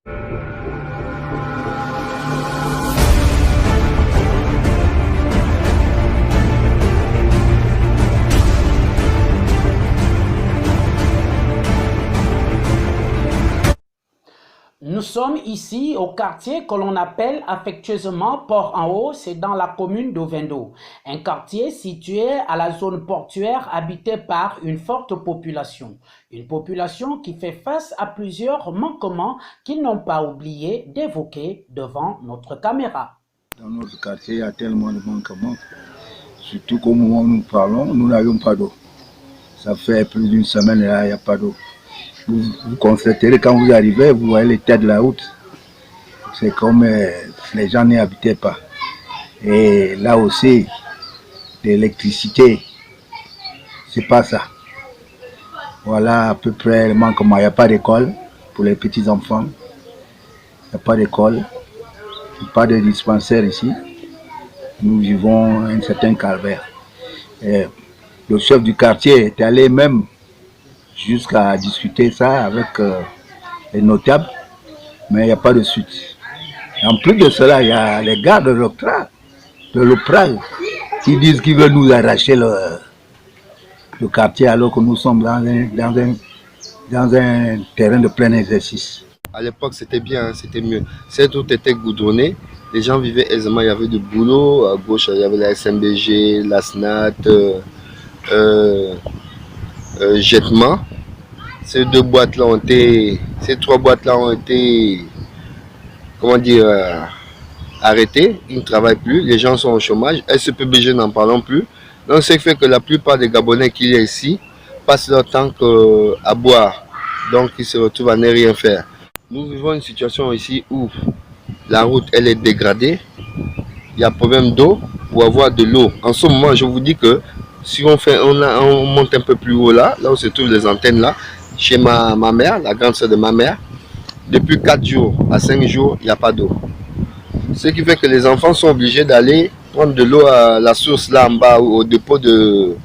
Nous sommes ici au quartier que l'on appelle affectueusement Port-en-Haut, c'est dans la commune d'Ovendo. Un quartier situé à la zone portuaire habité par une forte population. Une population qui fait face à plusieurs manquements qu'ils n'ont pas oublié d'évoquer devant notre caméra. Dans notre quartier, il y a tellement de manquements. Surtout qu'au moment où nous parlons, nous n'avions pas d'eau. Ça fait plus d'une semaine là, il n'y a pas d'eau. Vous constaterez quand vous arrivez, vous voyez l'état de la route. C'est comme les gens n'y habitaient pas. Et là aussi, l'électricité, c'est pas ça. Voilà à peu près le manquement. Il n'y a pas d'école pour les petits enfants. Il n'y a pas d'école. Pas de dispensaire ici. Nous vivons un certain calvaire. Et le chef du quartier est allé même jusqu'à discuter ça avec les notables, mais il n'y a pas de suite. Et en plus de cela, il y a les gars de l'OPRAL qui disent qu'ils veulent nous arracher le quartier alors que nous sommes dans un terrain de plein exercice. À l'époque, c'était bien, c'était mieux. Cette route était goudronnée, les gens vivaient aisément, il y avait du boulot. À gauche, il y avait la SMBG, la SNAT, Jettement. Ces trois boîtes-là ont été, comment dire, arrêtées. Ils ne travaillent plus, les gens sont au chômage. SPBG, n'en parlons plus. Donc, ce qui fait que la plupart des Gabonais qui y sont ici passent leur temps à boire. Donc, ils se retrouvent à ne rien faire. Nous vivons une situation ici où la route elle est dégradée, il y a problème d'eau pour avoir de l'eau. En ce moment, je vous dis que si on monte un peu plus haut là où se trouvent les antennes là, chez ma mère, la grande soeur de ma mère, depuis 4 jours à 5 jours, il n'y a pas d'eau. Ce qui fait que les enfants sont obligés d'aller prendre de l'eau à la source là en bas, au dépôt de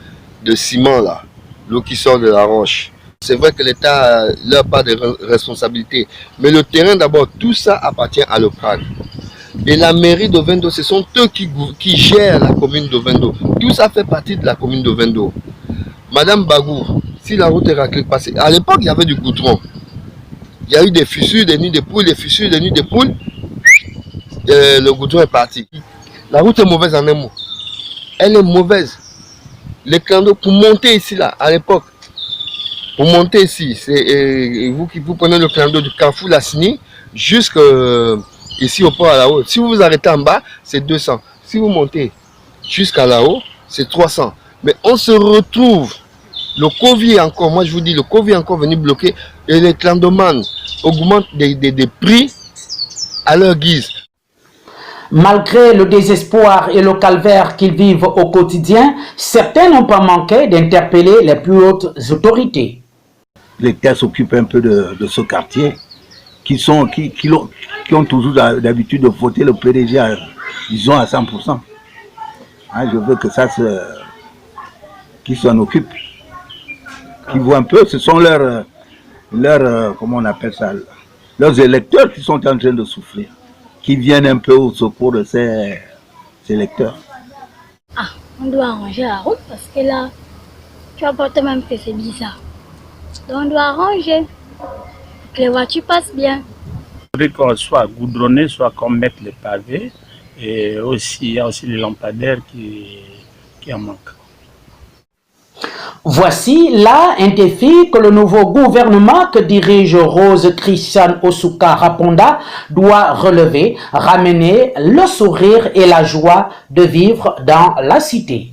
ciment là, l'eau qui sort de la roche. C'est vrai que l'État n'a pas de responsabilité. Mais le terrain d'abord, tout ça appartient à l'OPRAL. Et la mairie d'Ovendo, ce sont eux qui gèrent la commune d'Ovendo. Tout ça fait partie de la commune d'Ovendo. Madame Bagou, si la route est raclée, à l'époque, il y avait du goudron. Il y a eu des fissures, des nids de poules, le goudron est parti. La route est mauvaise en un mot. Elle est mauvaise. Les clandos, pour monter ici, là, à l'époque, pour monter ici, c'est vous prenez le clando du Carrefour Lassini jusqu'ici au port à la haut. Si vous vous arrêtez en bas, c'est 200. Si vous montez jusqu'à là-haut, c'est 300. Mais on se retrouve, le Covid encore, moi je vous dis, le Covid est encore venu bloquer et les clandomans augmentent des prix à leur guise. Malgré le désespoir et le calvaire qu'ils vivent au quotidien, certains n'ont pas manqué d'interpeller les plus hautes autorités. L'État s'occupe un peu de ce quartier, qui ont toujours l'habitude de voter le PDG, disons à 100%. Hein, je veux que ça qu'ils s'en occupent, qu'ils voient un peu, ce sont leurs comment on appelle ça, leurs électeurs qui sont en train de souffrir, qui viennent un peu au secours de ces électeurs. Ah, on doit arranger la route parce que là, tu apportes même que c'est bizarre. Donc on doit arranger, que les voitures passent bien. Il faudrait qu'on soit goudronné, soit qu'on mette les pavés. Et aussi, il y a aussi les lampadaires qui en manquent. Voici là un défi que le nouveau gouvernement que dirige Rose Christiane Osuka Raponda doit relever, ramener le sourire et la joie de vivre dans la cité.